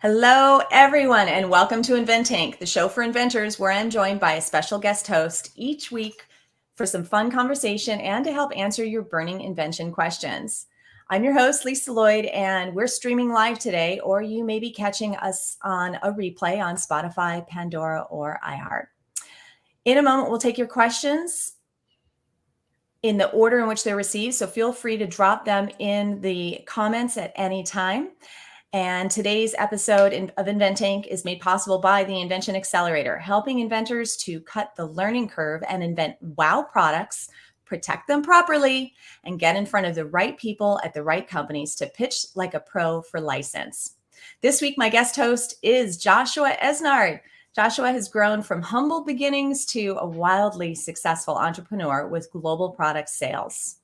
Hello, everyone, and welcome to InvenTank, the show for inventors, where I'm joined by a special guest host each week for some fun conversation and to help answer your burning invention questions. I'm your host, Lisa Lloyd, and we're streaming live today, or you may be catching us on a replay on Spotify, Pandora, or iHeart. In a moment, we'll take your questions in the order in which they're received, so feel free to drop them in the comments at any time. And today's episode of InvenTank is made possible by the Invention Accelerator, helping inventors to cut the learning curve and invent wow products, protect them properly, and get in front of the right people at the right companies to pitch like a pro for license. This week, my guest host is Joshua Esnard. Joshua has grown from humble beginnings to a wildly successful entrepreneur with global product sales.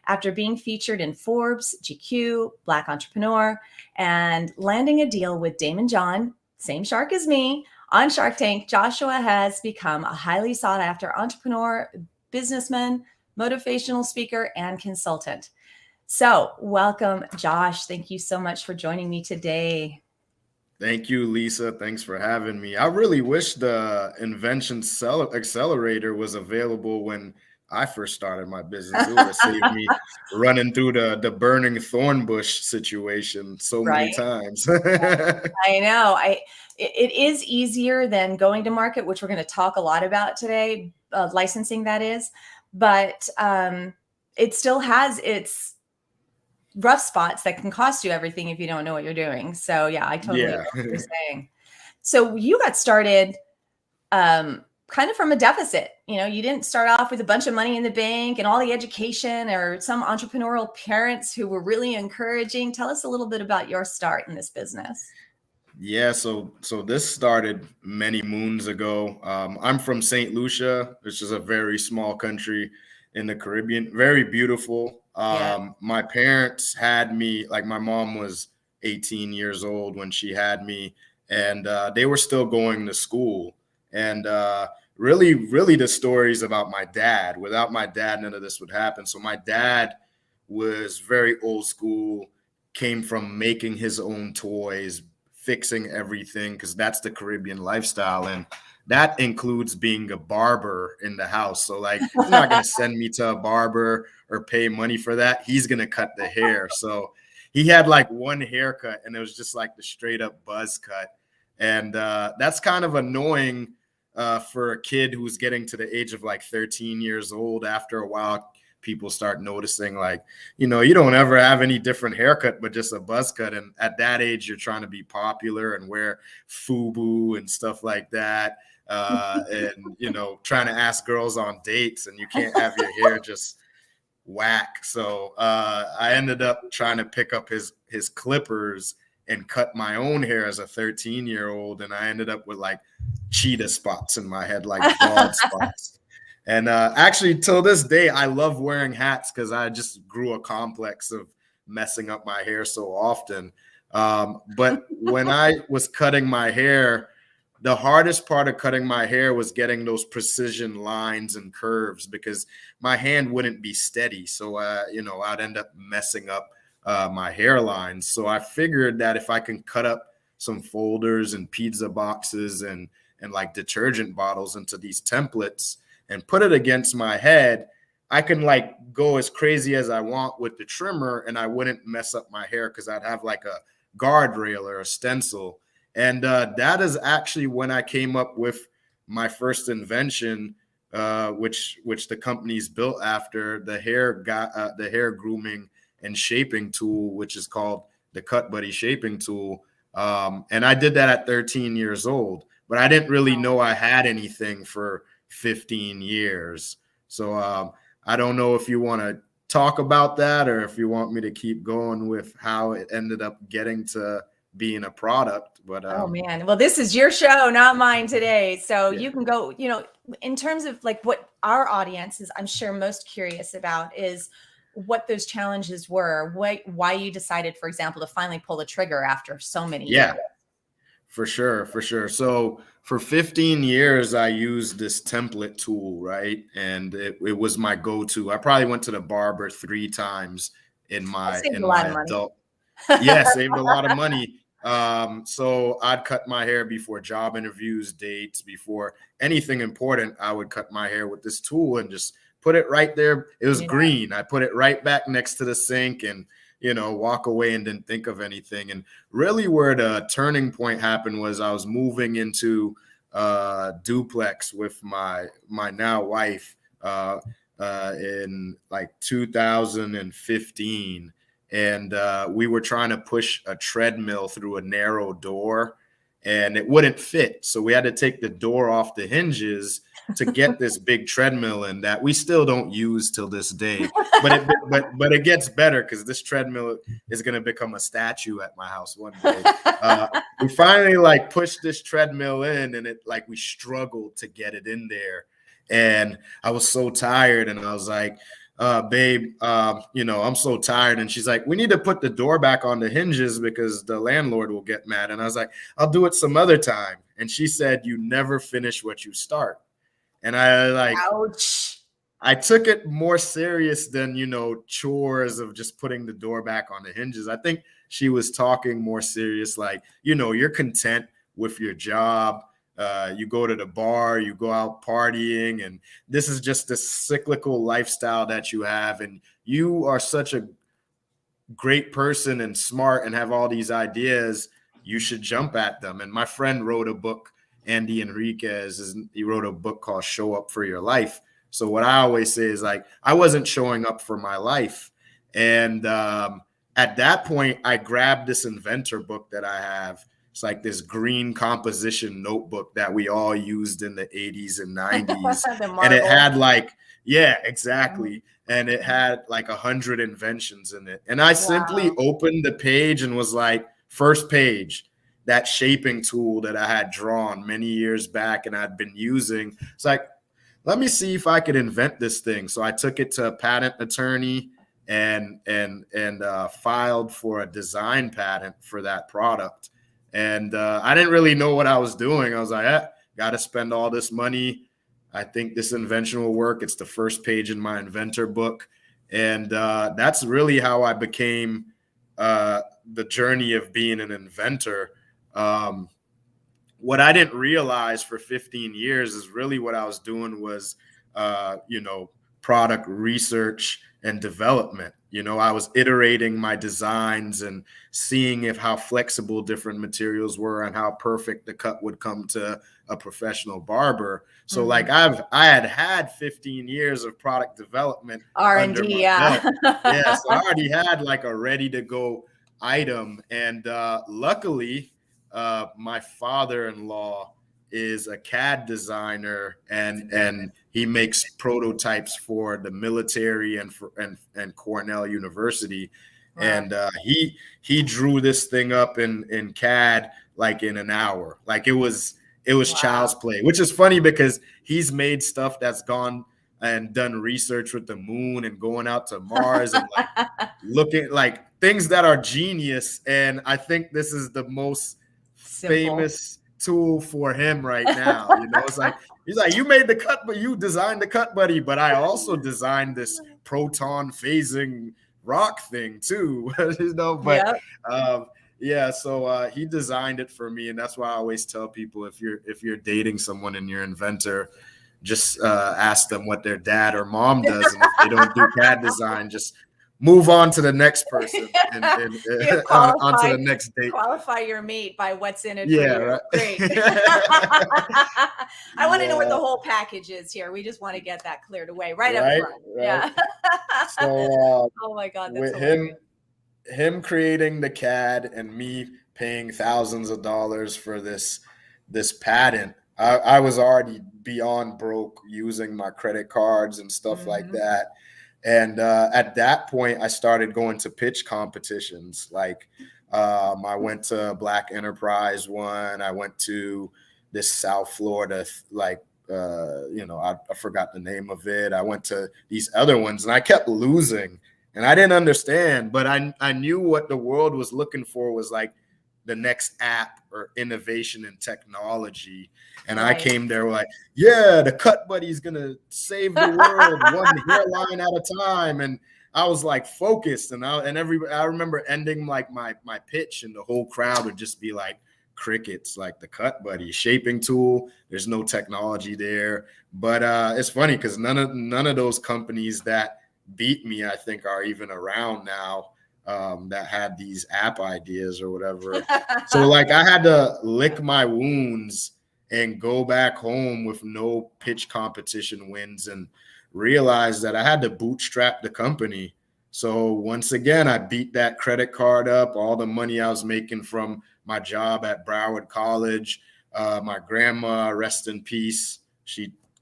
After being featured in Forbes, GQ, Black Entrepreneur, and landing a deal with Daymond John, same shark as me, on Shark Tank, Joshua has become a highly sought after entrepreneur, businessman, motivational speaker, and consultant. So welcome, Josh. Thank you so much for joining me today. Thank you, Lisa. Thanks for having me. I really wish the Invention Accelerator was available when I first started my business. It would have saved me running through the burning thorn bush situation so many times. I know. It is easier than going to market, which we're going to talk a lot about today, licensing that is, but it still has its rough spots that can cost you everything if you don't know what you're doing. So yeah, I totally get what you're saying. So you got started kind of from a deficit. You know, you didn't start off with a bunch of money in the bank and all the education or some entrepreneurial parents who were really encouraging. Tell us a little bit about your start in this business. Yeah, so this started many moons ago. I'm from St. Lucia, which is a very small country in the Caribbean, very beautiful. My parents had me, like my mom was 18 years old when she had me, and they were still going to school. And really the stories about my dad. Without my dad, none of this would happen. So my dad was very old school, came from making his own toys, fixing everything, because that's the Caribbean lifestyle. And that includes being a barber in the house. So like, he's not going to send me to a barber or pay money for that. He's going to cut the hair. So he had like one haircut and it was just like the straight up buzz cut. And that's kind of annoying for a kid who's getting to the age of like 13 years old. After a while, people start noticing like, you know, you don't ever have any different haircut, but just a buzz cut. And at that age, you're trying to be popular and wear FUBU and stuff like that. And, you know, trying to ask girls on dates and you can't have your hair just whack. So I ended up trying to pick up his clippers and cut my own hair as a 13-year-old. And I ended up with like cheetah spots in my head, like bald spots. And actually, till this day, I love wearing hats because I just grew a complex of messing up my hair so often. But when I was cutting my hair, the hardest part of cutting my hair was getting those precision lines and curves because my hand wouldn't be steady. So, you know, I'd end up messing up my hairlines. So I figured that if I can cut up some folders and pizza boxes and like detergent bottles into these templates and put it against my head, I can like go as crazy as I want with the trimmer and I wouldn't mess up my hair because I'd have like a guardrail or a stencil. And that is actually when I came up with my first invention, which the company's built after, the hair grooming and shaping tool, which is called the Cut Buddy shaping tool. And I did that at 13 years old, but I didn't really know I had anything for 15 years. So I don't know if you want to talk about that or if you want me to keep going with how it ended up getting to being a product. But oh man, well, this is your show, not mine today. So you can go, you know, in terms of like what our audience is, I'm sure most curious about is what those challenges were, why you decided, for example, to finally pull the trigger after so many years. For sure. So for 15 years, I used this template tool, right? And it was my go-to. I probably went to the barber 3 times in my adult. Yeah, saved a lot of money. So I'd cut my hair before job interviews, dates, before anything important. I would cut my hair with this tool and just put it right there. It was green. I put it right back next to the sink and, walk away and didn't think of anything. And really where the turning point happened was I was moving into duplex with my now wife in like 2015. And we were trying to push a treadmill through a narrow door and it wouldn't fit. So we had to take the door off the hinges to get this big treadmill in that we still don't use till this day. But it gets better because this treadmill is going to become a statue at my house one day. We finally like pushed this treadmill in and we struggled to get it in there. And I was so tired and I was like, babe, I'm so tired. And she's like, we need to put the door back on the hinges because the landlord will get mad. And I was like, I'll do it some other time. And she said, you never finish what you start. And ouch. I took it more serious than, chores of just putting the door back on the hinges. I think she was talking more serious, like, you're content with your job. You go to the bar, you go out partying, and this is just this cyclical lifestyle that you have. And you are such a great person and smart and have all these ideas. You should jump at them. And my friend wrote a book, Andy Enriquez, he wrote a book called Show Up for Your Life. So what I always say is like, I wasn't showing up for my life. And at that point, I grabbed this inventor book that I have. It's like this green composition notebook that we all used in the 80s and 90s. And it had exactly. And it had like 100 inventions in it. And I simply opened the page and was like, first page, that shaping tool that I had drawn many years back and I'd been using. It's like, let me see if I could invent this thing. So I took it to a patent attorney and filed for a design patent for that product. And I didn't really know what I was doing. I was like, got to spend all this money. I think this invention will work. It's the first page in my inventor book. And that's really how I became the journey of being an inventor. What I didn't realize for 15 years is really what I was doing was, product research and development. I was iterating my designs and seeing how flexible different materials were and how perfect the cut would come to a professional barber. So I had 15 years of product development R&D. Yeah. So I already had like a ready to go item. And luckily, my father-in-law is a CAD designer and he makes prototypes for the military and Cornell University. Wow. And he drew this thing up in CAD like in an hour. Like it was child's play, which is funny because he's made stuff that's gone and done research with the moon and going out to Mars and like looking like things that are genius. And I think this is the most famous tool for him right now. It's like he's like, you made the cut, but you designed the cut buddy, but I also designed this proton phasing rock thing too. So he designed it for me, and that's why I always tell people if you're dating someone and you're an inventor, just ask them what their dad or mom does, and if they don't do CAD design, just move on to the next person and onto the next date. Qualify your mate by what's in it for you. Right. Great. I want to know what the whole package is here. We just want to get that cleared away right up front. Right. Yeah. So oh my God. That's with him creating the CAD and me paying thousands of dollars for this patent, I was already beyond broke using my credit cards and stuff like that. And at that point, I started going to pitch competitions. Like I went to Black Enterprise one. I went to this South Florida, I forgot the name of it. I went to these other ones and I kept losing and I didn't understand. But I knew what the world was looking for was like the next app or innovation in technology. And I came there like, the cut buddy's going to save the world one hairline at a time. And I was like focused, and I remember ending like my pitch, and the whole crowd would just be like crickets, like the cut buddy shaping tool. There's no technology there, but it's funny because none of those companies that beat me, I think, are even around now, that had these app ideas or whatever. So like I had to lick my wounds and go back home with no pitch competition wins and realize that I had to bootstrap the company. So once again, I beat that credit card up, all the money I was making from my job at Broward College. My grandma, rest in peace,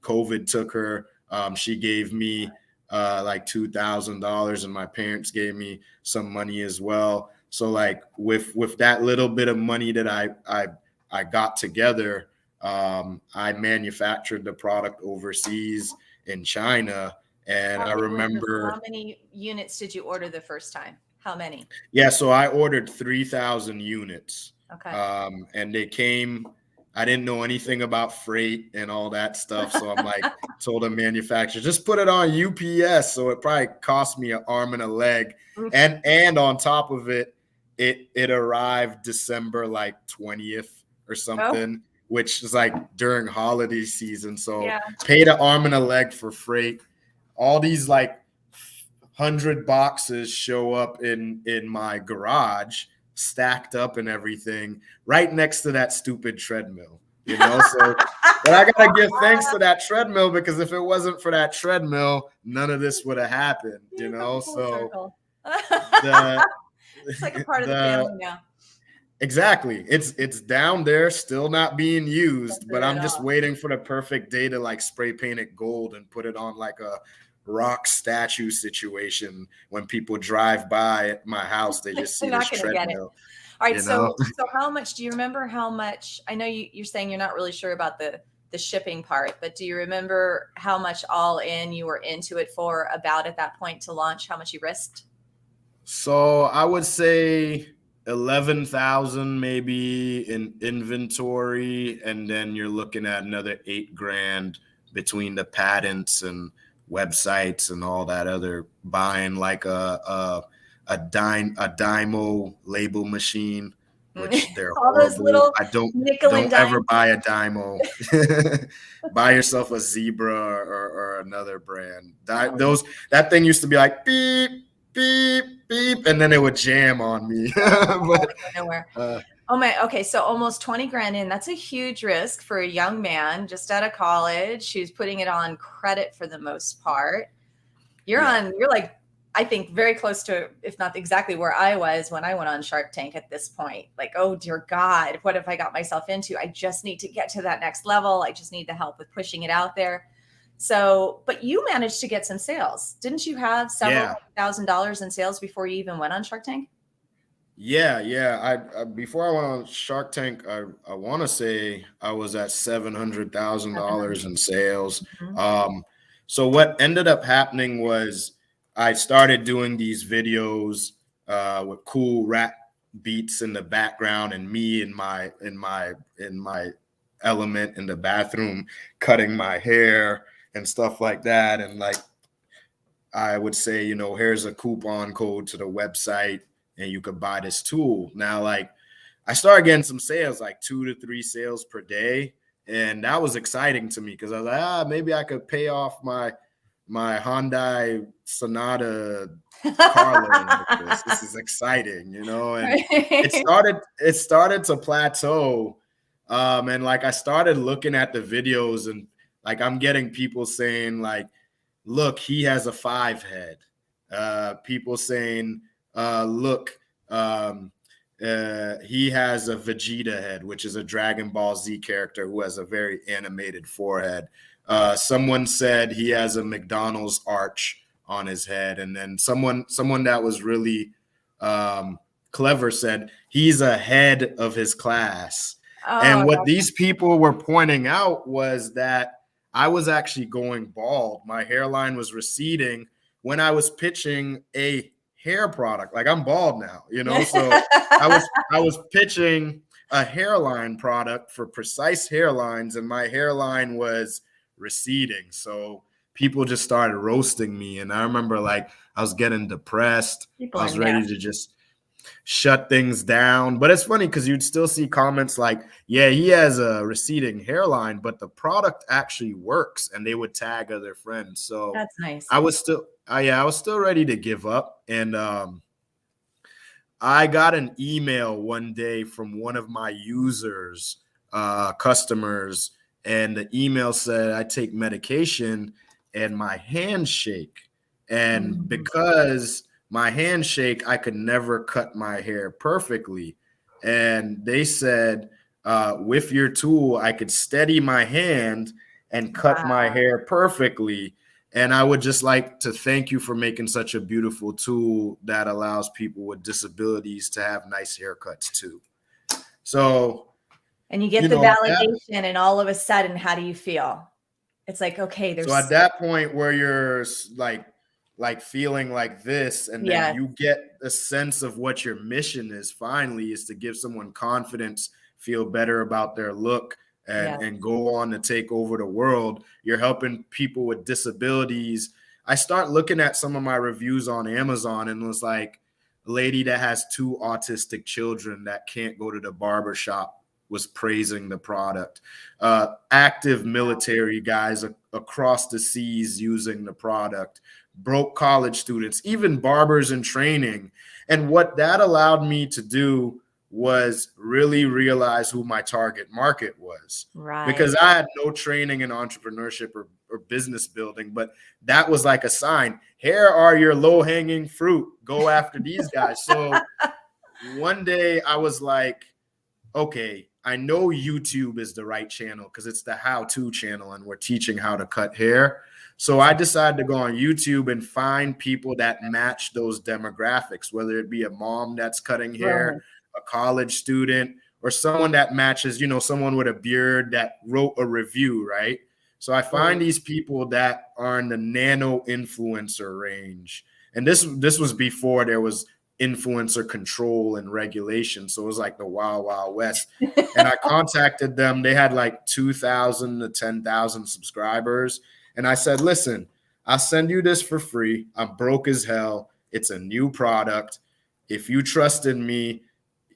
COVID took her. She gave me like $2,000, and my parents gave me some money as well. So like with that little bit of money that I got together, I manufactured the product overseas in China. And I remember, how many units did you order the first time? How many? Yeah, so I ordered 3,000 units. Okay. And they came. I didn't know anything about freight and all that stuff. So I'm like, told the manufacturer, just put it on UPS. So it probably cost me an arm and a leg. And on top of it, it arrived December like 20th or something, which is like during holiday season. So paid an arm and a leg for freight. All these like 100 boxes show up in my garage, stacked up and everything, right next to that stupid treadmill, you know. So but I gotta give thanks to that treadmill, because if it wasn't for that treadmill, none of this would have happened, you know. So it's like a part of the family now. Exactly. It's down there, still not being used, but I'm just waiting for the perfect day to like spray paint it gold and put it on like a rock statue situation. When people drive by my house, they just see this treadmill. All right. So how much do you remember? How much? I know you're saying you're not really sure about the shipping part, but do you remember how much all in you were into it for about at that point to launch? How much you risked? So I would say 11,000 maybe in inventory, and then you're looking at another $8,000 between the patents and websites and all that other buying, like a Dymo label machine, which they're all those little don't ever buy a Dymo. Buy yourself a Zebra or another brand. That thing used to be like beep beep beep, and then it would jam on me. But nowhere. Okay, so almost 20 grand in. That's a huge risk for a young man just out of college who's putting it on credit for the most part. You're like, I think, very close to, if not exactly where I was when I went on Shark Tank at this point. Like, oh dear God, what have I got myself into? I just need to get to that next level. I just need the help with pushing it out there. So, but you managed to get some sales. Didn't you have several $1,000s in sales before you even went on Shark Tank? Yeah. I before I went on Shark Tank, I want to say I was at $700,000 in sales. So what ended up happening was I started doing these videos with cool rap beats in the background, and me in my element in the bathroom, cutting my hair and stuff like that. And like, I would say, you know, here's a coupon code to the website and you could buy this tool. Now, like, I started getting some sales, like 2 to 3 sales per day. And that was exciting to me, because I was like, maybe I could pay off my Hyundai Sonata car loan with this. This is exciting, you know. And it started to plateau. And like, I started looking at the videos, and like, I'm getting people saying like, look, he has a 5 head. People saying, look, he has a Vegeta head, which is a Dragon Ball Z character who has a very animated forehead. Someone said he has a McDonald's arch on his head. And then someone that was really clever said he's ahead of his class. And what these people were pointing out was that I was actually going bald. My hairline was receding when I was pitching a hair product. Like, I'm bald now, you know. So I was pitching a hairline product for precise hairlines, and my hairline was receding. So people just started roasting me. And I remember like I was getting depressed. People I are was ready nasty. to just shut things down. But it's funny because you'd still see comments like, yeah, he has a receding hairline, but the product actually works. And they would tag other friends. So That's nice. I was still ready to give up. And I got an email one day from one of my users, customers, and the email said I take medication and my hands shake. And because my hands shake, I could never cut my hair perfectly. And they said, with your tool, I could steady my hand and cut my hair perfectly. And I would just like to thank you for making such a beautiful tool that allows people with disabilities to have nice haircuts too. So, and you get the validation, and all of a sudden, how do you feel? It's like, okay, there's. So at that point where you're like feeling like this, and then you get a sense of what your mission is finally is to give someone confidence, feel better about their look, and go on to take over the world. You're helping people with disabilities. I start looking at some of my reviews on Amazon, and it was like a lady that has 2 autistic children that can't go to the barber shop was praising the product. Active military guys across the seas using the product, broke college students, even barbers in training. And what that allowed me to do was really realize who my target market was. Right. Because I had no training in entrepreneurship or business building, but that was like a sign. Here are your low-hanging fruit. Go after these guys. So one day I was like, okay, I know YouTube is the right channel because it's the how-to channel and we're teaching how to cut hair. So I decided to go on YouTube and find people that match those demographics, whether it be a mom that's cutting hair, a college student, or someone that matches, you know, someone with a beard that wrote a review, right? So I find these people that are in the nano influencer range. And this was before there was influencer control and regulation. So it was like the wild, wild west. And I contacted them. They had like 2,000 to 10,000 subscribers. And I said, listen, I'll send you this for free. I'm broke as hell. It's a new product. If you trust in me,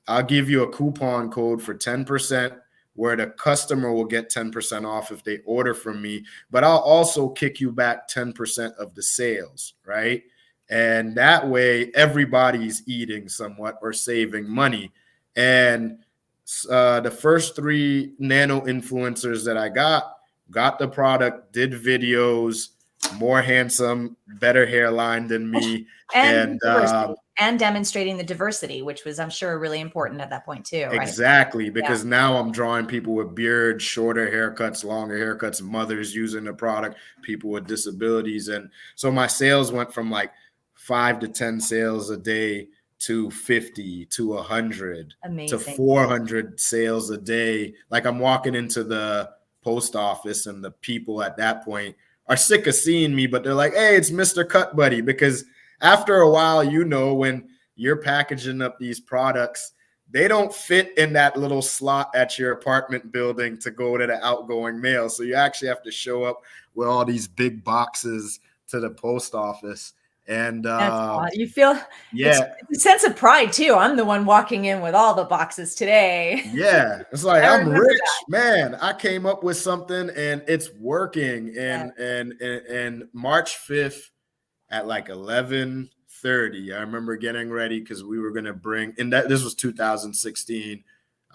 I'll give you a coupon code for 10% where the customer will get 10% off if they order from me. But I'll also kick you back 10% of the sales, right? And that way, everybody's eating somewhat or saving money. And the first 3 nano influencers that I got the product, did videos, more handsome, better hairline than me. and demonstrating the diversity, which was, I'm sure, really important at that point too, right? Exactly, because now I'm drawing people with beards, shorter haircuts, longer haircuts, mothers using the product, people with disabilities. And so my sales went from like 5 to 10 sales a day to 50 to 100 to 400 sales a day. Like I'm walking into the post office and the people at that point are sick of seeing me, but they're like, hey, it's Mr. Cut Buddy. Because after a while, you know, when you're packaging up these products, they don't fit in that little slot at your apartment building to go to the outgoing mail. So you actually have to show up with all these big boxes to the post office. And you feel it's a sense of pride too. I'm the one walking in with all the boxes today. Yeah, it's like I'm rich, man. I came up with something and it's working. And March 5th at like 11:30, I remember getting ready because we were gonna bring, and this was 2016.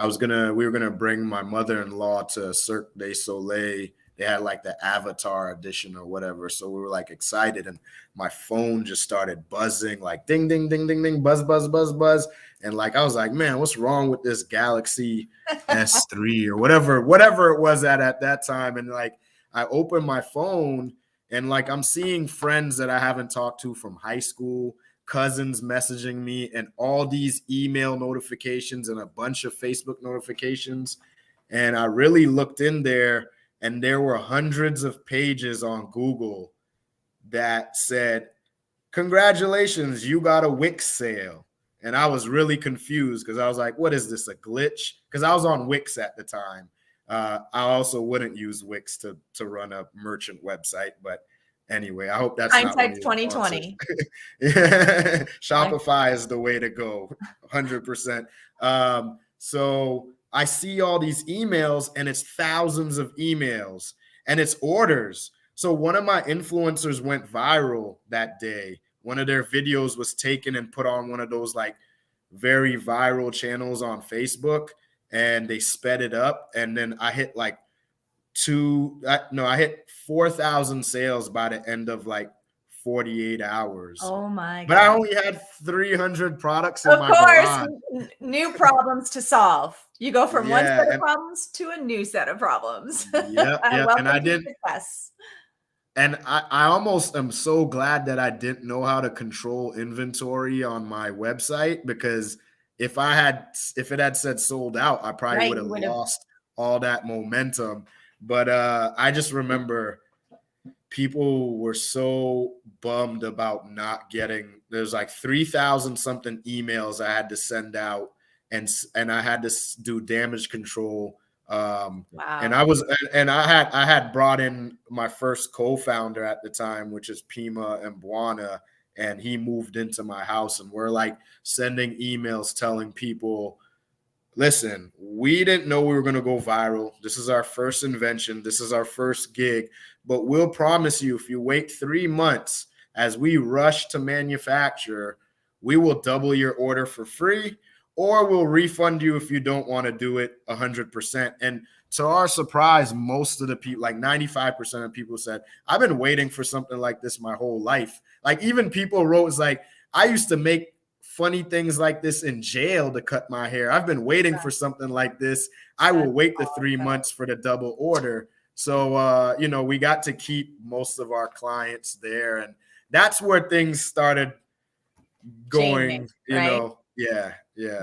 We were gonna bring my mother-in-law to Cirque du Soleil. They had like the Avatar edition or whatever. So we were like excited, and my phone just started buzzing, like ding, ding, ding, ding, ding, buzz, buzz, buzz, buzz. And like, I was like, man, what's wrong with this Galaxy S3 or whatever it was at that time. And like, I opened my phone and like, I'm seeing friends that I haven't talked to from high school, cousins messaging me, and all these email notifications and a bunch of Facebook notifications. And I really looked in there, and there were hundreds of pages on Google that said, congratulations, you got a Wix sale. And I was really confused because I was like, what is this, a glitch? Because I was on Wix at the time. I also wouldn't use Wix to run a merchant website, but Anyway, I hope that's not one of Hindsight's your sponsors. 2020. Shopify is the way to go, 100%. So I see all these emails, and it's thousands of emails, and it's orders. So one of my influencers went viral that day. One of their videos was taken and put on one of those like very viral channels on Facebook, and they sped it up. And then I hit like I hit 4,000 sales by the end of like 48 hours. Oh my God. But I only had 300 products in of my course, garage. new problems to solve. You go from one set of and problems to a new set of problems. yeah, Welcome and I to didn't. success. And I almost am so glad that I didn't know how to control inventory on my website, because if it had said sold out, I probably would have lost all that momentum. But I just remember people were so bummed about not getting, there's like 3,000 something emails I had to send out, and I had to do damage control. Wow. And I had brought in my first co-founder at the time, which is Pima and Buana, and he moved into my house, and we're like sending emails telling people, listen, we didn't know we were going to go viral. This is our first invention. This is our first gig, but we'll promise you, if you wait 3 months as we rush to manufacture, we will double your order for free, or we'll refund you if you don't want to do it 100%. And to our surprise, most of the people, like 95% of people said, I've been waiting for something like this my whole life. Like even people wrote, it's like, I used to make funny things like this in jail to cut my hair. I've been waiting for something like this. I will wait the 3 months for the double order. So, we got to keep most of our clients there. And that's where things started going, right? Yeah.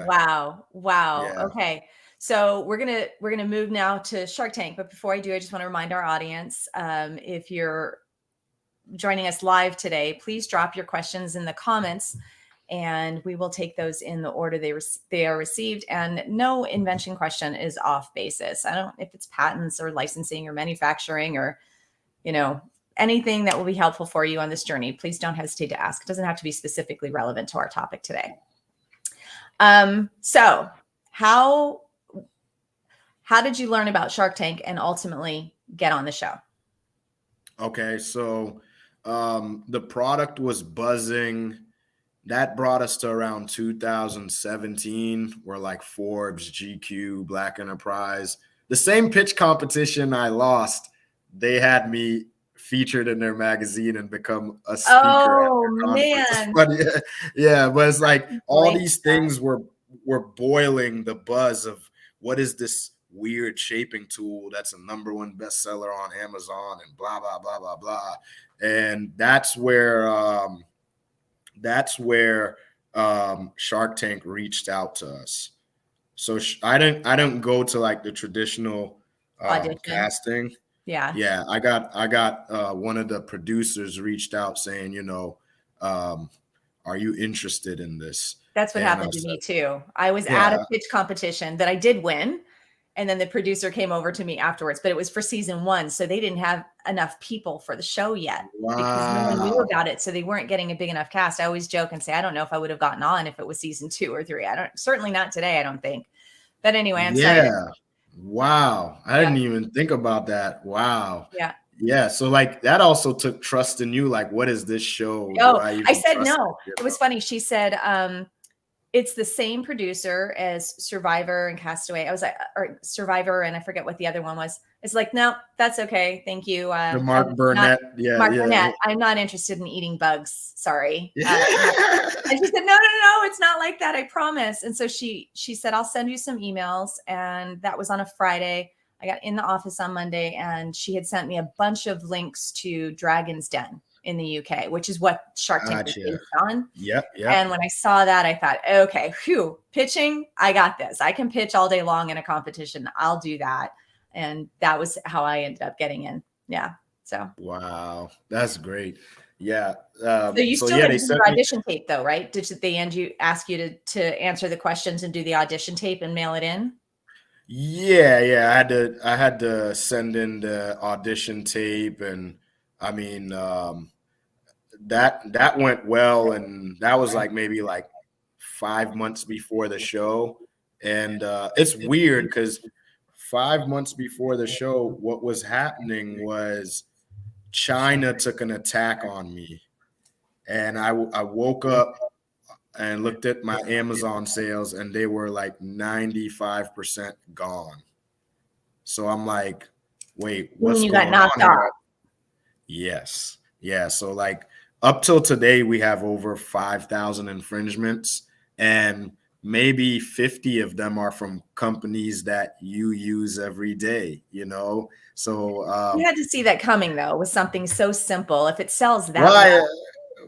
Wow. Yeah. Okay. So we're gonna move now to Shark Tank. But before I do, I just want to remind our audience, if you're joining us live today, please drop your questions in the comments, and we will take those in the order they are received. And no invention question is off basis. I don't, if it's patents or licensing or manufacturing or, anything that will be helpful for you on this journey, please don't hesitate to ask. It doesn't have to be specifically relevant to our topic today. So how did you learn about Shark Tank and ultimately get on the show? Okay. So, the product was buzzing. That brought us to around 2017, where like Forbes, GQ, Black Enterprise, the same pitch competition I lost, they had me featured in their magazine and become a speaker at their conference. But yeah, but it's like all these things were boiling the buzz of what is this weird shaping tool that's a #1 bestseller on Amazon and blah, blah, blah, blah, blah. And that's where Shark Tank reached out to us. So I didn't go to like the traditional casting. Yeah. I got one of the producers reached out saying, are you interested in this? That's what happened to me too. I was at a pitch competition that I did win. And then the producer came over to me afterwards, but it was for season 1. So they didn't have enough people for the show yet because no one knew about it. So they weren't getting a big enough cast. I always joke and say, I don't know if I would have gotten on if it was season 2 or 3. Certainly not today, I don't think. But anyway, I'm excited. Wow. I didn't even think about that. Wow. Yeah. Yeah. So like that also took trust in you. Like, what is this show? Oh, I said no. It was funny. She said, it's the same producer as Survivor and Castaway. I was like, or Survivor, and I forget what the other one was. It's like, no, that's okay. Thank you. The Mark Burnett. Burnett. I'm not interested in eating bugs. Sorry. And she said, no, it's not like that. I promise. And so she said, I'll send you some emails. And that was on a Friday. I got in the office on Monday, and she had sent me a bunch of links to Dragon's Den in the UK, which is what Shark Tank is based on. Yep. And when I saw that, I thought, okay, pitching, I got this. I can pitch all day long in a competition. I'll do that. And that was how I ended up getting in. Yeah. So. Wow. That's great. Yeah. So you still did your audition tape though, right? Did they ask you to answer the questions and do the audition tape and mail it in? Yeah. I had to send in the audition tape, and I mean, that went well, and that was like maybe like 5 months before the show. And it's weird because 5 months before the show, what was happening was China took an attack on me, and I woke up and looked at my Amazon sales, and they were like 95% gone. So I'm like, wait, You mean what's you got going on knocked here? off? Yes. Yeah. So like up till today, we have over 5,000 infringements, and maybe 50 of them are from companies that you use every day, you know? So, You had to see that coming though, with something so simple. If it sells that well, well,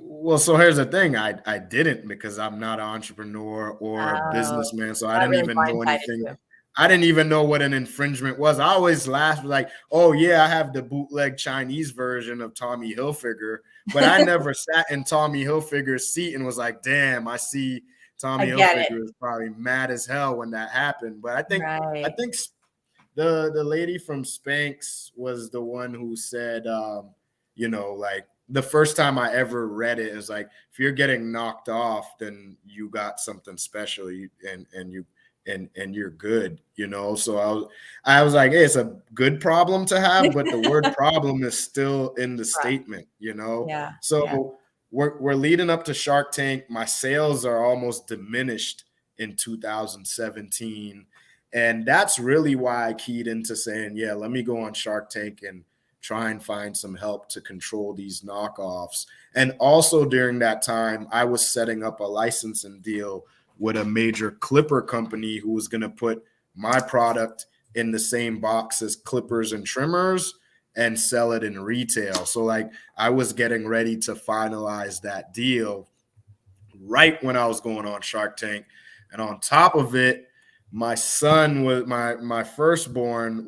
well, so here's the thing. I didn't, because I'm not an entrepreneur or a oh, businessman. So I that didn't really even know blindsided anything. you. I didn't even know what an infringement was. I always laughed like, oh yeah, I have the bootleg Chinese version of Tommy Hilfiger, but I never sat in Tommy Hilfiger's seat and was like, damn, I see I Tommy get it. Hilfiger is probably mad as hell when that happened. But I Right. think the lady from Spanx was the one who said, like the first time I ever read it is like, if you're getting knocked off, then you got something special, and you're good, So I was like, hey, it's a good problem to have, but the word problem is still in the Right. statement, Yeah. So Yeah. we're leading up to Shark Tank. My sales are almost diminished in 2017. And that's really why I keyed into saying, yeah, let me go on Shark Tank and try and find some help to control these knockoffs. And also during that time, I was setting up a licensing deal with a major clipper company who was going to put my product in the same box as clippers and trimmers and sell it in retail. So like I was getting ready to finalize that deal right when I was going on Shark Tank. And on top of it, my son was my firstborn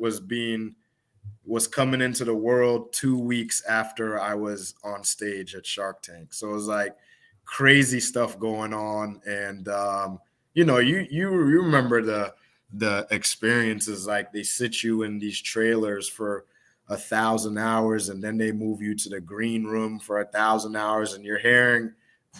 was coming into the world 2 weeks after I was on stage at Shark Tank. So it was like crazy stuff going on. And you remember the experiences, like they sit you in these trailers for 1,000 hours, and then they move you to the green room for 1,000 hours, and you're hearing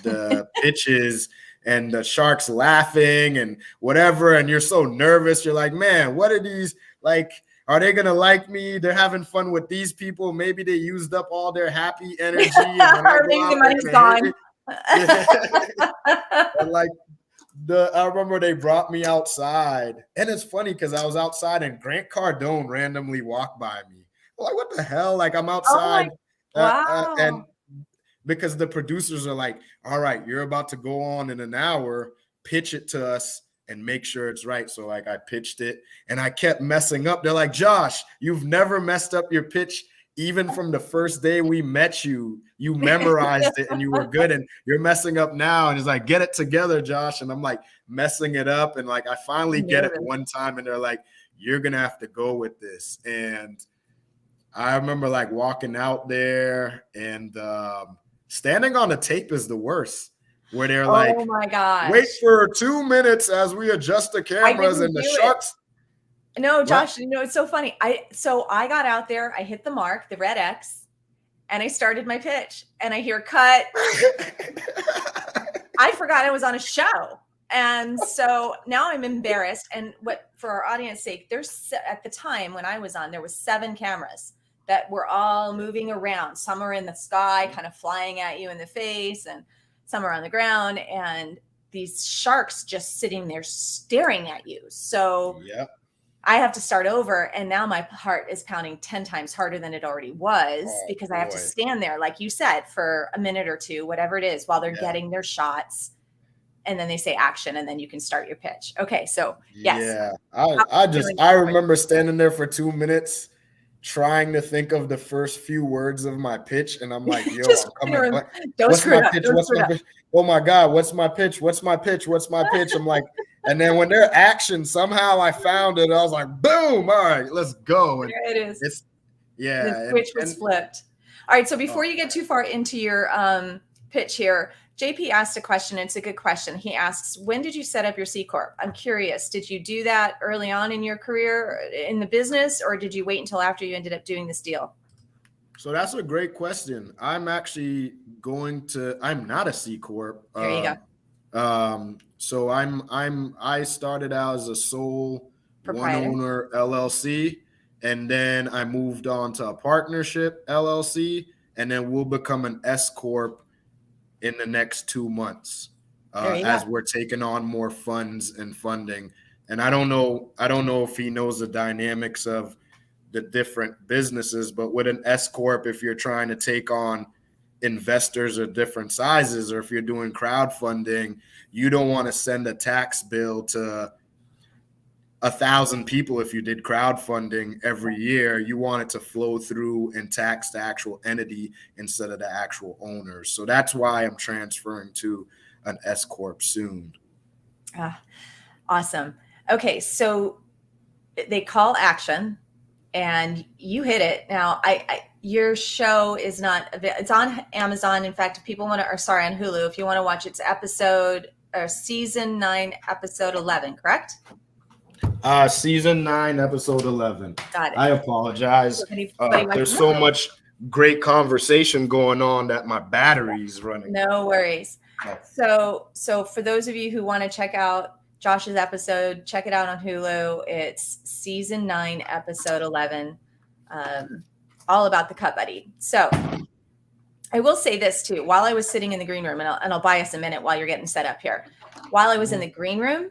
the pitches and the sharks laughing and whatever, and you're so nervous. You're like, man, what are these, like, are they gonna like me? They're having fun with these people. Maybe they used up all their happy energy, and when I Or go maybe the out, money's they're gonna hate gone. it. And like I remember they brought me outside, and it's funny because I was outside and Grant Cardone randomly walked by me. I'm like, what the hell? Like I'm Oh my, outside, and wow. because the producers are like, all right, you're about to go on in an hour, pitch it to us and make sure it's right. So like I pitched it and I kept messing up. They're like, Josh, you've never messed up your pitch. Even from the first day we met you, you memorized it and you were good, and you're messing up now. And it's like, get it together, Josh. And I'm like messing it up. And like, I finally get it one time and they're like, you're going to have to go with this. And I remember like walking out there, and standing on the tape is the worst, where they're like, Oh my wait gosh. for 2 minutes as we adjust the cameras and the sharks. No, Josh, it's so funny. I got out there, I hit the mark, the red X, and I started my pitch, and I hear cut. I forgot I was on a show. And so now I'm embarrassed. And for our audience sake, at the time when I was on, there was 7 cameras that were all moving around. Some are in the sky, kind of flying at you in the face, and some are on the ground, and these sharks just sitting there staring at you. So yep. I have to start over, and now my heart is pounding 10 times harder than it already was, because I have to stand there, like you said, for a minute or two, whatever it is, while they're getting their shots, and then they say action, and then you can start your pitch. Okay, so yes. Yeah, I remember standing there for 2 minutes trying to think of the first few words of my pitch, and I'm like, yo, I'm coming. What's my pitch? What's my pitch? Oh my God, what's my pitch? What's my pitch? What's my pitch? I'm like, and then when they're action, somehow I found it. I was like, boom, all right, let's go. And there it is. The switch was flipped. All right, so before you get too far into your pitch here, JP asked a question. It's a good question. He asks, when did you set up your C Corp? I'm curious. Did you do that early on in your career in the business, or did you wait until after you ended up doing this deal? So that's a great question. I'm actually I'm not a C Corp. There you go. So I started out as a sole one Proprietor. owner LLC, and then I moved on to a partnership LLC, and then we'll become an S Corp in the next 2 months, There you as go. we're taking on more funds and funding. And I don't know if he knows the dynamics of the different businesses, but with an S Corp, if you're trying to take on investors of different sizes, or if you're doing crowdfunding, you don't want to send a tax bill to 1,000 people. If you did crowdfunding every year, you want it to flow through and tax the actual entity instead of the actual owners. So that's why I'm transferring to an S Corp soon. Awesome. Okay, so they call action, and you hit it. Now, your show is not, it's on Amazon. In fact, if people want to, or sorry, on Hulu, if you want to watch, it's season 9, episode 11, correct? Season 9, episode 11. Got it. I apologize. There's so much great conversation going on that my battery's running. No worries. So for those of you who want to check out Josh's episode, check it out on Hulu. It's season 9, episode 11, all about the Cut Buddy. So I will say this too. While I was sitting in the green room, and I'll buy us a minute while you're getting set up here. While I was in the green room,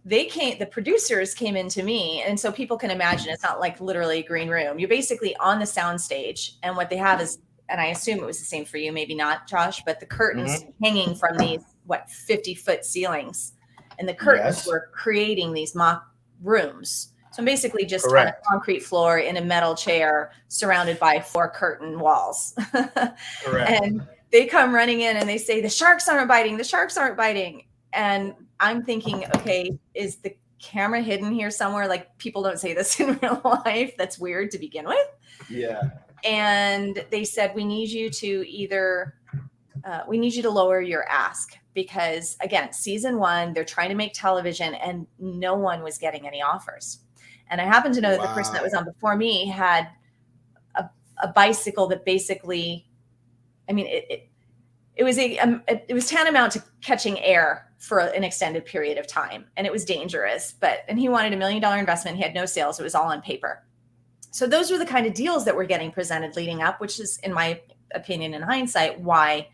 the producers came into me. And so people can imagine it's not like literally a green room. You're basically on the sound stage, and what they have is, and I assume it was the same for you, maybe not, Josh, but the curtains hanging from these 50-foot ceilings. And the curtains were creating these mock rooms. So I'm basically just on a concrete floor in a metal chair surrounded by 4 curtain walls. And they come running in and they say, the sharks aren't biting. The sharks aren't biting. And I'm thinking, okay, is the camera hidden here somewhere? Like, people don't say this in real life. That's weird to begin with. Yeah. And they said, we need you to lower your ask, because again, season 1, they're trying to make television and no one was getting any offers. And I happen to know that the person that was on before me had a bicycle that basically, I mean, it was tantamount to catching air for an extended period of time. And it was dangerous, and he wanted $1 million investment. He had no sales. It was all on paper. So those were the kind of deals that were getting presented leading up, which is, in my opinion, in hindsight, why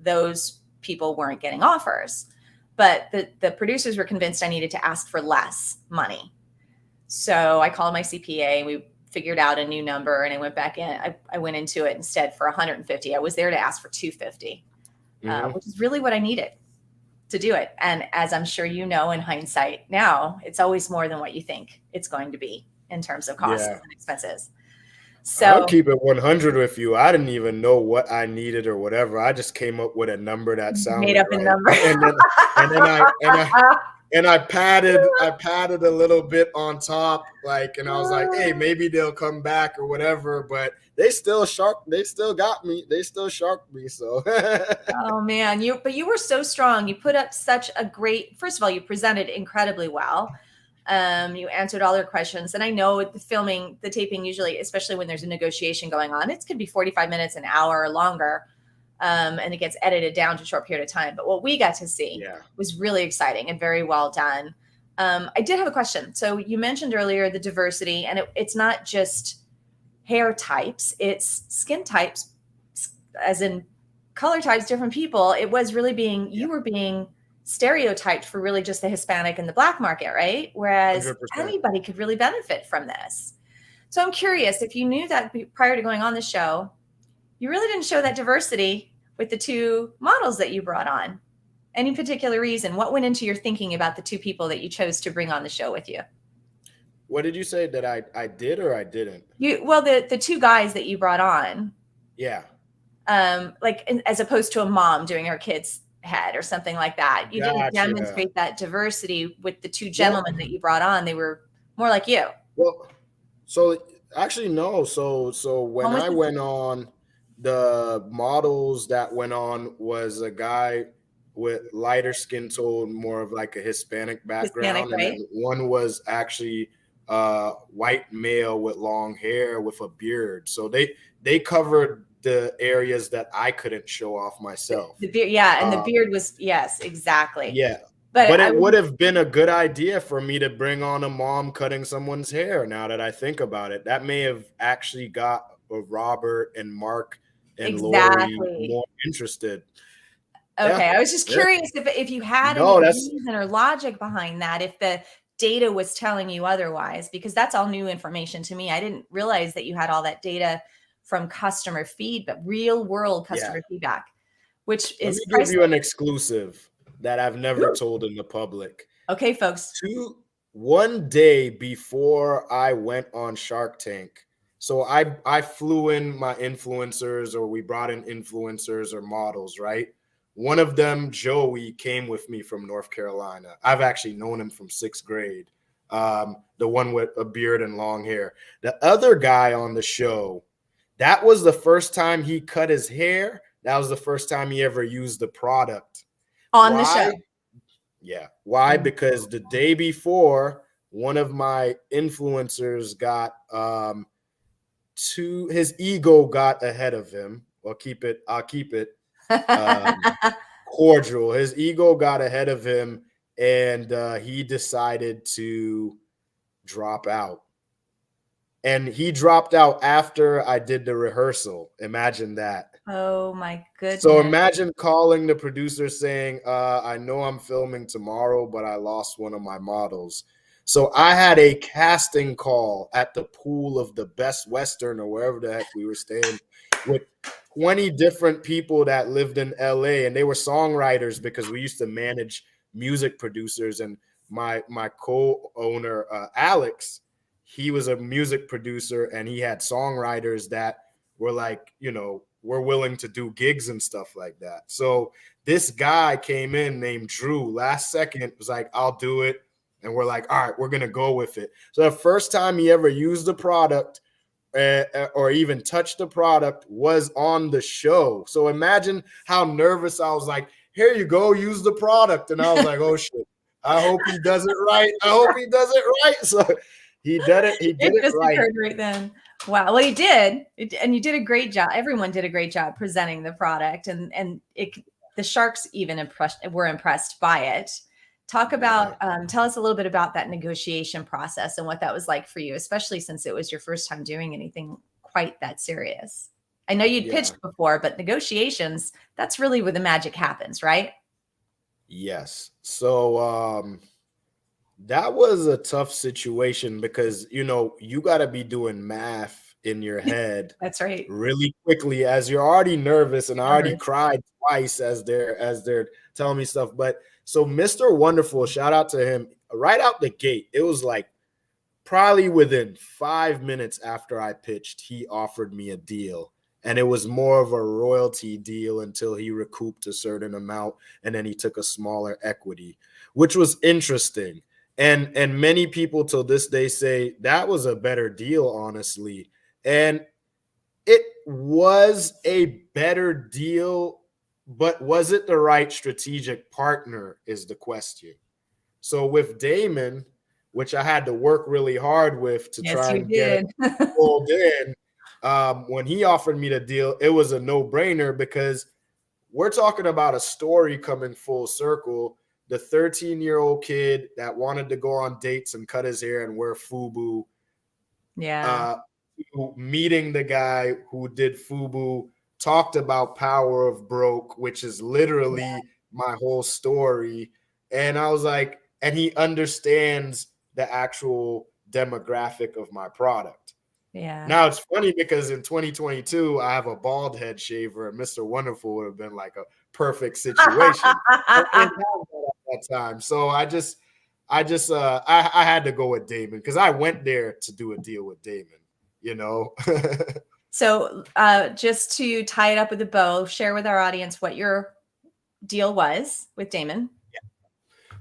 those people weren't getting offers. But the producers were convinced I needed to ask for less money. So I called my CPA, we figured out a new number, and I went back in. I went into it instead for 150. I was there to ask for 250, which is really what I needed to do it. And as I'm sure you know, in hindsight now, it's always more than what you think it's going to be in terms of costs and expenses. So I'll keep it 100 with you. I didn't even know what I needed or whatever. I just came up with a number that sounded made up right. a number. And I padded a little bit on top, and I was like, hey, maybe they'll come back or whatever. But they still got me. They still sharked me. So oh man, you were so strong. You put up such a great, first of all, you presented incredibly well. You answered all their questions. And I know the taping usually, especially when there's a negotiation going on, it could be 45 minutes, an hour or longer. And it gets edited down to a short period of time. But what we got to see was really exciting and very well done. I did have a question. So you mentioned earlier the diversity, and it's not just hair types, it's skin types, as in color types, different people. It was really you were being stereotyped for really just the Hispanic and the Black market, right? Whereas 100%. anybody could really benefit from this. So I'm curious, if you knew that prior to going on the show, you really didn't show that diversity with the 2 models that you brought on. Any particular reason? What went into your thinking about the 2 people that you chose to bring on the show with you? What did you say, that I did or I didn't? The 2 guys that you brought on. Yeah. As opposed to a mom doing her kid's head or something like that. You didn't demonstrate that diversity with the 2 gentlemen that you brought on. They were more like you. Well, so actually, no. So when I went on, the models that went on was a guy with lighter skin tone, more of like a Hispanic background. Hispanic, right? And one was actually white male with long hair with a beard. So they covered the areas that I couldn't show off myself. The beard, yeah, and the beard was, yes, exactly. Yeah. But it would have been a good idea for me to bring on a mom cutting someone's hair. Now that I think about it, that may have actually got Robert and Mark and Lori more interested. Okay, Yeah. I was just curious if you had any reason or logic behind that, if the data was telling you otherwise, because that's all new information to me. I didn't realize that you had all that data from customer feedback, real world customer feedback, which is Let me give you an exclusive that I've never told in the public. Okay, folks. One day before I went on Shark Tank, so I flew in my influencers, or we brought in influencers or models, right? One of them, Joey, came with me from North Carolina. I've actually known him from 6th grade. The one with a beard and long hair. The other guy on the show, that was the first time he cut his hair. That was the first time he ever used the product. On the show. Yeah. Why? Because the day before, one of my influencers got his ego got ahead of him. I'll keep it cordial. His ego got ahead of him, and he decided to drop out. And he dropped out after I did the rehearsal. Imagine that. Oh my goodness. So imagine calling the producer saying, I know I'm filming tomorrow, but I lost one of my models. So I had a casting call at the pool of the Best Western, or wherever the heck we were staying, with 20 different people that lived in LA, and they were songwriters because we used to manage music producers. And my co-owner, Alex, he was a music producer, and he had songwriters that were like, we're willing to do gigs and stuff like that. So this guy came in named Drew, last second, was like, I'll do it. And we're like, all right, we're going to go with it. So the first time he ever used the product or even touched the product was on the show. So imagine how nervous I was. Like, here you go, use the product. And I was like, oh shit, I hope he does it right. I hope he does it right. So he did it. He did it right. Right then. Wow. Well, he did. And you did a great job. Everyone did a great job presenting the product, and the Sharks even were impressed by it. Talk about, tell us a little bit about that negotiation process and what that was like for you, especially since it was your first time doing anything quite that serious. I know you'd pitched before, but negotiations, that's really where the magic happens, right? Yes. So that was a tough situation because, you got to be doing math in your head. That's right. Really quickly, as you're already nervous, and I already cried twice as they're telling me stuff. But so Mr. Wonderful, shout out to him, right out the gate. It was like probably within 5 minutes after I pitched, he offered me a deal. And it was more of a royalty deal until he recouped a certain amount, and then he took a smaller equity, which was interesting. And many people till this day say that was a better deal, honestly. And it was a better deal, but was it the right strategic partner is the question. So with Daymond, which I had to work really hard with to try and get it pulled in, when he offered me the deal, it was a no-brainer because we're talking about a story coming full circle. The 13-year-old kid that wanted to go on dates and cut his hair and wear FUBU. Meeting the guy who did FUBU, talked about Power of Broke, which is literally my whole story. And I was like, and he understands the actual demographic of my product. Yeah. Now it's funny because in 2022, I have a bald head shaver, and Mr. Wonderful would have been like a perfect situation at that time. So I had to go with Daymond because I went there to do a deal with Daymond, So just to tie it up with a bow, share with our audience what your deal was with Daymond. Yeah.